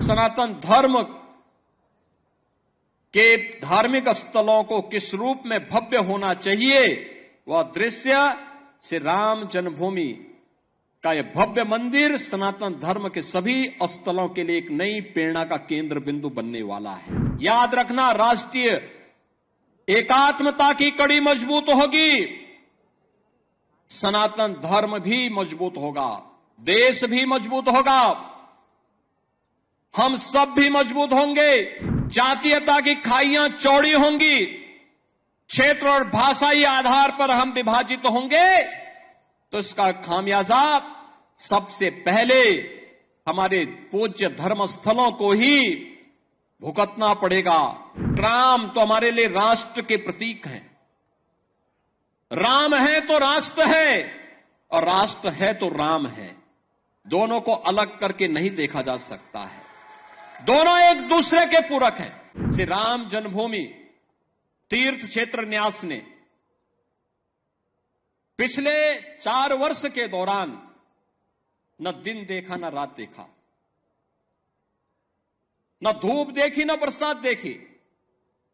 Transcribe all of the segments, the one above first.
सनातन धर्म के धार्मिक स्थलों को किस रूप में भव्य होना चाहिए, वह दृश्य श्री राम जन्मभूमि का यह भव्य मंदिर सनातन धर्म के सभी स्थलों के लिए एक नई प्रेरणा का केंद्र बिंदु बनने वाला है। याद रखना, राष्ट्रीय एकात्मता की कड़ी मजबूत होगी, सनातन धर्म भी मजबूत होगा, देश भी मजबूत होगा, हम सब भी मजबूत होंगे। जातीयता की खाइयां चौड़ी होंगी, क्षेत्र और भाषाई आधार पर हम विभाजित होंगे, तो इसका खामियाजा सबसे पहले हमारे पूज्य धर्म स्थलों को ही भुगतना पड़ेगा। राम तो हमारे लिए राष्ट्र के प्रतीक हैं। राम है तो राष्ट्र है, और राष्ट्र है तो राम है। दोनों को अलग करके नहीं देखा जा सकता है, दोनों एक दूसरे के पूरक हैं। श्री राम जन्मभूमि तीर्थ क्षेत्र न्यास ने पिछले 4 वर्ष के दौरान न दिन देखा न रात देखा, न धूप देखी न बरसात देखी,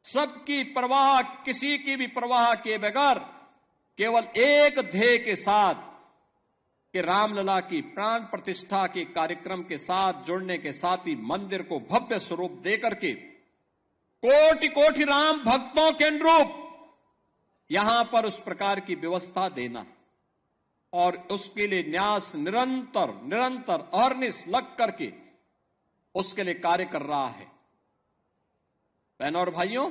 सबकी परवाह, किसी की भी परवाह किए बगैर केवल एक ध्येय के साथ कि रामलला की प्राण प्रतिष्ठा के कार्यक्रम के साथ जुड़ने के साथ ही मंदिर को भव्य स्वरूप देकर के कोटि कोटि राम भक्तों के अनुरूप यहां पर उस प्रकार की व्यवस्था देना, और उसके लिए न्यास निरंतर अहर्निश लग करके उसके लिए कार्य कर रहा है। बहनों और भाइयों,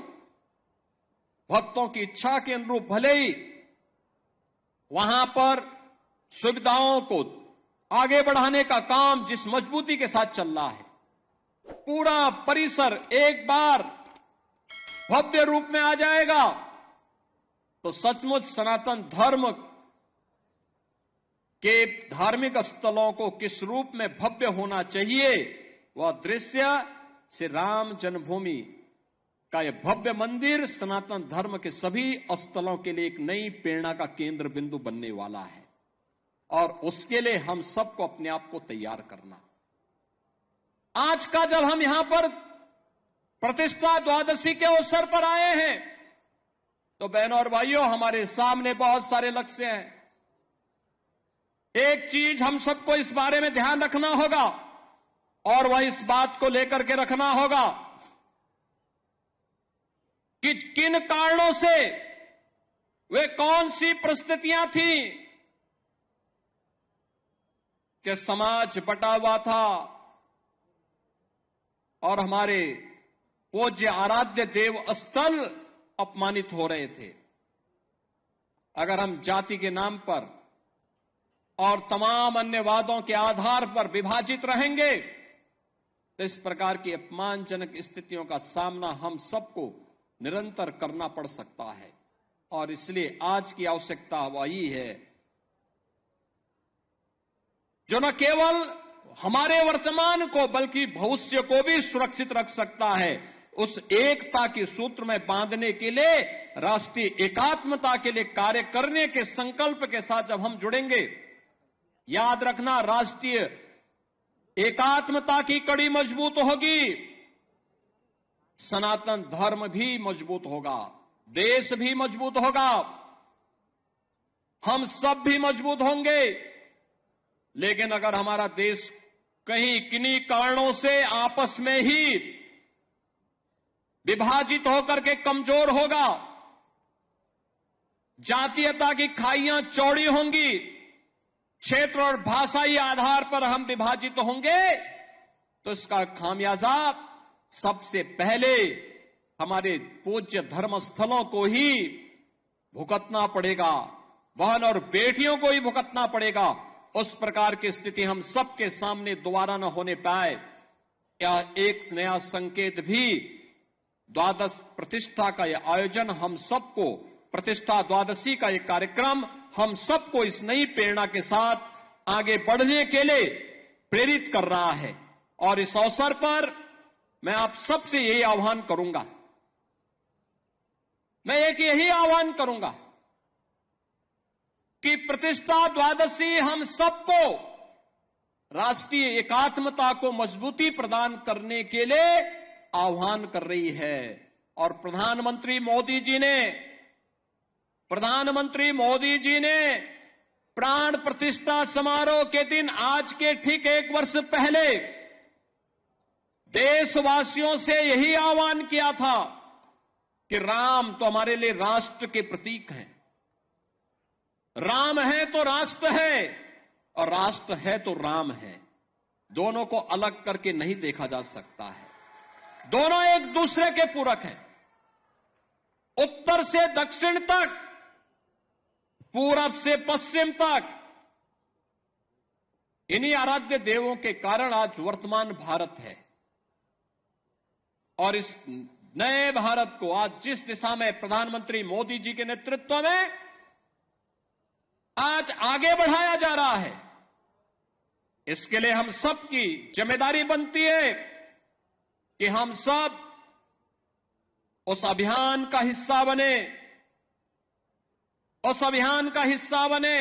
भक्तों की इच्छा के अनुरूप भले ही वहां पर सुविधाओं को आगे बढ़ाने का काम जिस मजबूती के साथ चल रहा है, पूरा परिसर एक बार भव्य रूप में आ जाएगा, तो सचमुच सनातन धर्म के धार्मिक स्थलों को किस रूप में भव्य होना चाहिए, वह दृश्य श्री राम जन्मभूमि का यह भव्य मंदिर सनातन धर्म के सभी स्थलों के लिए एक नई प्रेरणा का केंद्र बिंदु बनने वाला है। और उसके लिए हम सबको अपने आप को तैयार करना। आज का जब हम यहां पर प्रतिष्ठा द्वादशी के अवसर पर आए हैं, तो बहनों और भाइयों, हमारे सामने बहुत सारे लक्ष्य हैं। एक चीज हम सबको इस बारे में ध्यान रखना होगा, और वह इस बात को लेकर के रखना होगा कि किन कारणों से, वे कौन सी परिस्थितियां थी कि समाज बटा हुआ था और हमारे पूज्य आराध्य देव स्थल अपमानित हो रहे थे। अगर हम जाति के नाम पर और तमाम अन्य वादों के आधार पर विभाजित रहेंगे, तो इस प्रकार की अपमानजनक स्थितियों का सामना हम सबको निरंतर करना पड़ सकता है। और इसलिए आज की आवश्यकता वही है जो न केवल हमारे वर्तमान को बल्कि भविष्य को भी सुरक्षित रख सकता है। उस एकता के सूत्र में बांधने के लिए, राष्ट्रीय एकात्मता के लिए कार्य करने के संकल्प के साथ जब हम जुड़ेंगे, याद रखना, राष्ट्रीय एकात्मता की कड़ी मजबूत होगी, सनातन धर्म भी मजबूत होगा, देश भी मजबूत होगा, हम सब भी मजबूत होंगे। लेकिन अगर हमारा देश कहीं किन्हीं कारणों से आपस में ही विभाजित होकर के कमजोर होगा, जातीयता की खाइयां चौड़ी होंगी, क्षेत्र और भाषाई आधार पर हम विभाजित होंगे, तो इसका खामियाजा सबसे पहले हमारे पूज्य धर्म स्थलों को ही भुगतना पड़ेगा, बहन और बेटियों को ही भुगतना पड़ेगा। उस प्रकार की स्थिति हम सबके सामने दोबारा न होने पाए, या एक नया संकेत भी द्वादश प्रतिष्ठा का यह आयोजन हम सबको, प्रतिष्ठा द्वादशी का यह कार्यक्रम हम सबको इस नई प्रेरणा के साथ आगे बढ़ने के लिए प्रेरित कर रहा है। और इस अवसर पर मैं आप सबसे यही आह्वान करूंगा, मैं एक यही आह्वान करूंगा कि प्रतिष्ठा द्वादशी हम सबको राष्ट्रीय एकात्मता को मजबूती प्रदान करने के लिए आह्वान कर रही है। और प्रधानमंत्री मोदी जी ने प्राण प्रतिष्ठा समारोह के दिन, आज के ठीक 1 वर्ष पहले, देशवासियों से यही आह्वान किया था कि राम तो हमारे लिए राष्ट्र के प्रतीक हैं। राम है तो राष्ट्र है, और राष्ट्र है तो राम है। दोनों को अलग करके नहीं देखा जा सकता है। दोनों एक दूसरे के पूरक हैं। उत्तर से दक्षिण तक, पूरब से पश्चिम तक, इन्हीं आराध्य देवों के कारण आज वर्तमान भारत है। और इस नए भारत को आज जिस दिशा में प्रधानमंत्री मोदी जी के नेतृत्व में आज आगे बढ़ाया जा रहा है, इसके लिए हम सबकी जिम्मेदारी बनती है कि हम सब उस अभियान का हिस्सा बने,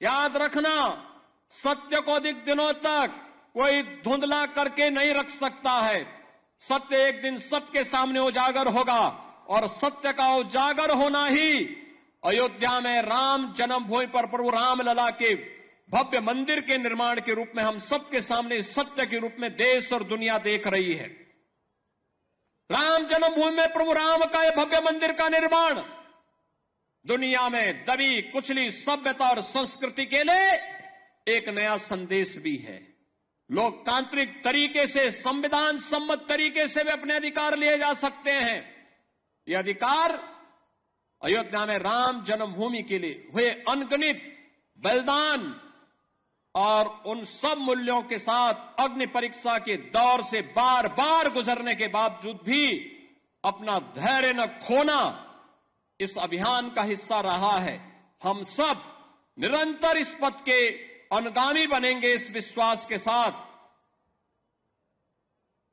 याद रखना, सत्य को अधिक दिनों तक कोई धुंधला करके नहीं रख सकता है। सत्य एक दिन सबके सामने उजागर होगा, और सत्य का उजागर होना ही अयोध्या में राम जन्मभूमि पर प्रभु रामलला के भव्य मंदिर के निर्माण के रूप में हम सबके सामने सत्य के रूप में देश और दुनिया देख रही है। राम जन्मभूमि में प्रभु राम का यह भव्य मंदिर का निर्माण दुनिया में दबी कुचली सभ्यता और संस्कृति के लिए एक नया संदेश भी है। लोकतांत्रिक तरीके से, संविधान सम्मत तरीके से भी अपने अधिकार लिए जा सकते हैं। यह अधिकार अयोध्या में राम जन्मभूमि के लिए हुए अनगिनत बलिदान और उन सब मूल्यों के साथ अग्नि परीक्षा के दौर से बार बार गुजरने के बावजूद भी अपना धैर्य न खोना इस अभियान का हिस्सा रहा है। हम सब निरंतर इस पथ के अनुगामी बनेंगे, इस विश्वास के साथ।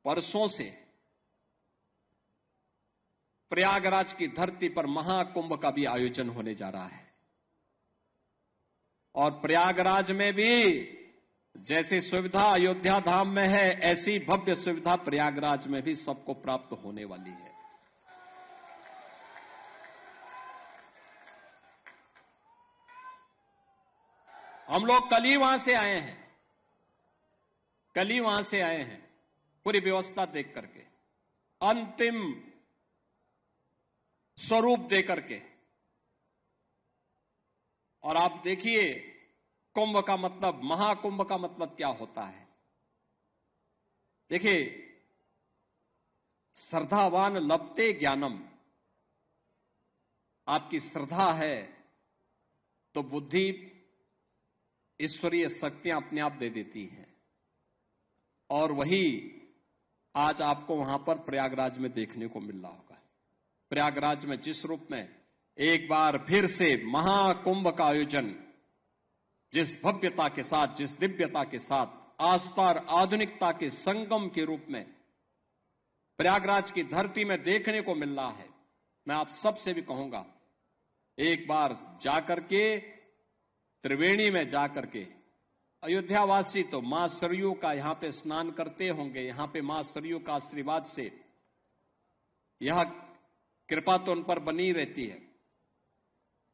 परसों से प्रयागराज की धरती पर महाकुंभ का भी आयोजन होने जा रहा है, और प्रयागराज में भी जैसी सुविधा अयोध्या धाम में है, ऐसी भव्य सुविधा प्रयागराज में भी सबको प्राप्त होने वाली है। हम लोग कल ही वहां से आए हैं, पूरी व्यवस्था देख करके, अंतिम स्वरूप दे करके। और आप देखिए, कुंभ का मतलब, महाकुंभ का मतलब क्या होता है। देखिए, श्रद्धावान लभते ज्ञानम। आपकी श्रद्धा है तो बुद्धि, ईश्वरीय शक्तियां अपने आप दे देती हैं। और वही आज आपको वहां पर प्रयागराज में देखने को मिल रहा होगा। प्रयागराज में जिस रूप में एक बार फिर से महाकुंभ का आयोजन, जिस भव्यता के साथ, जिस दिव्यता के साथ, आस्था और आधुनिकता के संगम के रूप में प्रयागराज की धरती में देखने को मिल रहा है, मैं आप सबसे भी कहूंगा, एक बार जाकर के, त्रिवेणी में जाकर के, अयोध्यावासी तो मां सरयू का यहां पे स्नान करते होंगे, यहां पे मां सरयू का आशीर्वाद से यह कृपा तो उन पर बनी रहती है।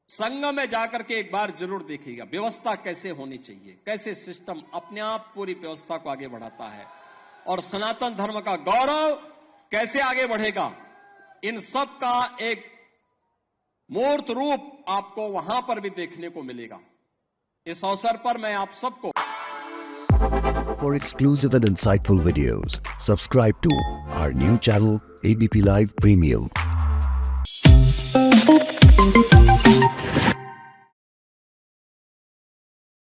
संगम में जाकर के एक बार जरूर देखिएगा व्यवस्था कैसे होनी चाहिए, कैसे सिस्टम अपने आप पूरी व्यवस्था को आगे बढ़ाता है, और सनातन धर्म का गौरव कैसे आगे बढ़ेगा। इन सब का एक मूर्त रूप आपको वहां पर भी देखने को मिलेगा। इस अवसर पर मैं आप सबको For exclusive and insightful videos, subscribe to our new channel ABP Live Premium.